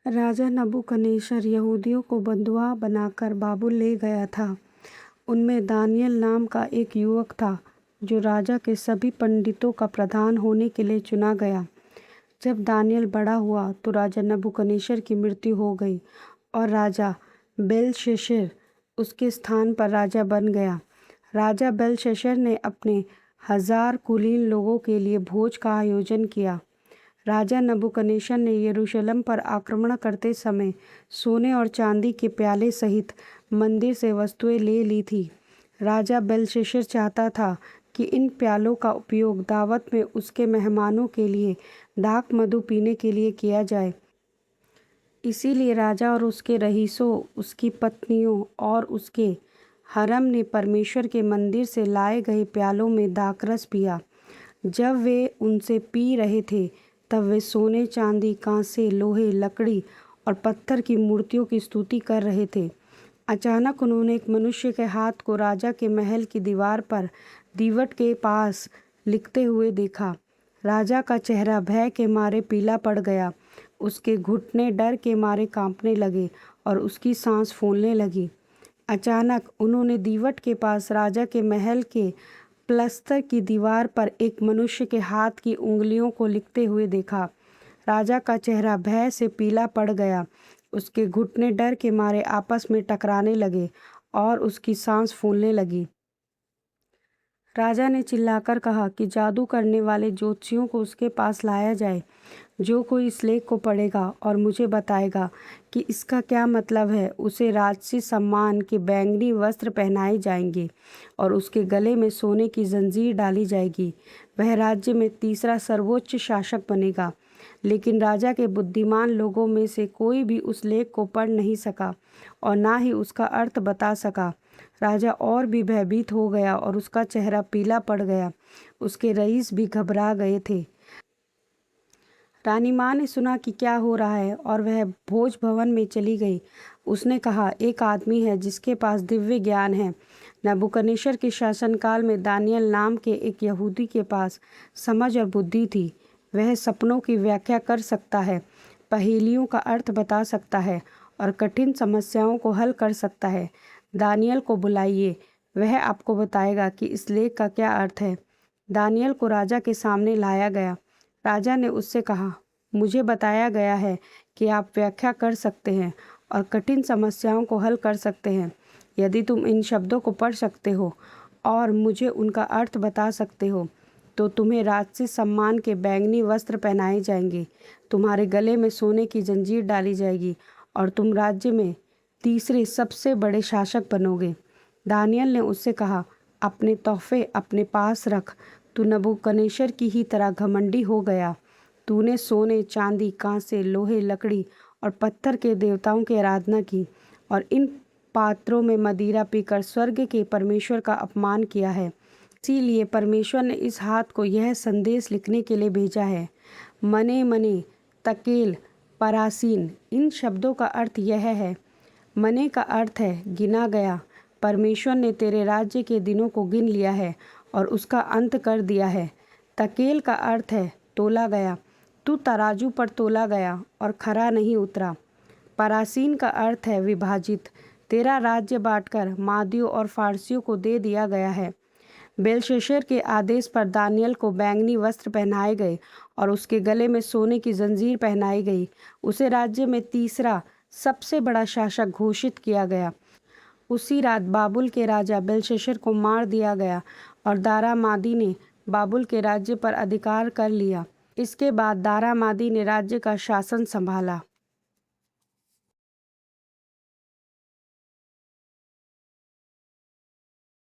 राजा नबूकदनेस्सर यहूदियों को बंधुआ बनाकर बाबुल ले गया था। उनमें दानिय्येल नाम का एक युवक था जो राजा के सभी पंडितों का प्रधान होने के लिए चुना गया। जब दानिय्येल बड़ा हुआ तो राजा नबूकदनेस्सर की मृत्यु हो गई और राजा बेलशस्सर उसके स्थान पर राजा बन गया। राजा बेलशस्सर ने अपने 1000 कुलीन लोगों के लिए भोज का आयोजन किया। राजा नबूकदनेस्सर ने यरूशलेम पर आक्रमण करते समय सोने और चांदी के प्याले सहित मंदिर से वस्तुएं ले ली थी। राजा बेलशस्सर चाहता था कि इन प्यालों का उपयोग दावत में उसके मेहमानों के लिए दाख मधु पीने के लिए किया जाए। इसीलिए राजा और उसके रईसों, उसकी पत्नियों और उसके हरम ने परमेश्वर के मंदिर से लाए गए प्यालों में दाखरस पिया। जब वे उनसे पी रहे थे तब वे सोने, चांदी, कांसे, लोहे, लकड़ी और पत्थर की मूर्तियों की स्तुति कर रहे थे। अचानक उन्होंने एक मनुष्य के हाथ को राजा के महल की दीवार पर दीवट के पास लिखते हुए देखा। राजा का चेहरा भय के मारे पीला पड़ गया, उसके घुटने डर के मारे कांपने लगे और उसकी सांस फूलने लगी। अचानक उन्होंने दीवट के पास राजा के महल के प्लस्तर की दीवार पर एक मनुष्य के हाथ की उंगलियों को लिखते हुए देखा। राजा का चेहरा भय से पीला पड़ गया, उसके घुटने डर के मारे आपस में टकराने लगे और उसकी सांस फूलने लगी। राजा ने चिल्लाकर कहा कि जादू करने वाले ज्योतिषियों को उसके पास लाया जाए। जो कोई इस लेख को पढ़ेगा और मुझे बताएगा कि इसका क्या मतलब है, उसे राजसी सम्मान के बैंगनी वस्त्र पहनाए जाएंगे और उसके गले में सोने की जंजीर डाली जाएगी। वह राज्य में तीसरा सर्वोच्च शासक बनेगा। लेकिन राजा के बुद्धिमान लोगों में से कोई भी उस लेख को पढ़ नहीं सका और ना ही उसका अर्थ बता सका। राजा और भी भयभीत हो गया और उसका चेहरा पीला पड़ गया। उसके रईस भी घबरा गए थे। रानी माँ ने सुना कि क्या हो रहा है और वह भोज भवन में चली गई। उसने कहा, एक आदमी है जिसके पास दिव्य ज्ञान है। नबूकदनेस्सर के शासनकाल में दानिय्येल नाम के एक यहूदी के पास समझ और बुद्धि थी। वह सपनों की व्याख्या कर सकता है, पहेलियों का अर्थ बता सकता है और कठिन समस्याओं को हल कर सकता है। दानिय्येल को बुलाइए, वह आपको बताएगा कि इस लेख का क्या अर्थ है। दानिय्येल को राजा के सामने लाया गया। राजा ने उससे कहा, मुझे बताया गया है कि आप व्याख्या कर सकते हैं और कठिन समस्याओं को हल कर सकते हैं। यदि तुम इन शब्दों को पढ़ सकते हो और मुझे उनका अर्थ बता सकते हो तो तुम्हें राजसी सम्मान के बैंगनी वस्त्र पहनाए जाएंगे, तुम्हारे गले में सोने की जंजीर डाली जाएगी और तुम राज्य में तीसरे सबसे बड़े शासक बनोगे। दानिय्येल ने उससे कहा, अपने तोहफे अपने पास रख। तू नबूकदनेस्सर की ही तरह घमंडी हो गया। तूने सोने, चांदी, कांसे, लोहे, लकड़ी और पत्थर के देवताओं की आराधना की और इन पात्रों में मदिरा पीकर स्वर्ग के परमेश्वर का अपमान किया है। इसीलिए परमेश्वर ने इस हाथ को यह संदेश लिखने के लिए भेजा है। मने मने, तकेल, परासीन, इन शब्दों का अर्थ यह है। मने का अर्थ है गिना गया। परमेश्वर ने तेरे राज्य के दिनों को गिन लिया है और उसका अंत कर दिया है। तकेल का अर्थ है तोला गया। तू तराजू पर तोला गया और खरा नहीं उतरा। परासीन का अर्थ है विभाजित। तेरा राज्य बांटकर मादियों और फारसियों को दे दिया गया है। बेलशस्सर के आदेश पर दानिय्येल को बैंगनी वस्त्र पहनाए गए और उसके गले में सोने की जंजीर पहनाई गई। उसे राज्य में तीसरा सबसे बड़ा शासक घोषित किया गया। उसी रात बाबुल के राजा बेलशस्सर को मार दिया गया और दारामादी ने बाबुल के राज्य पर अधिकार कर लिया। इसके बाद दारामादी ने राज्य का शासन संभाला।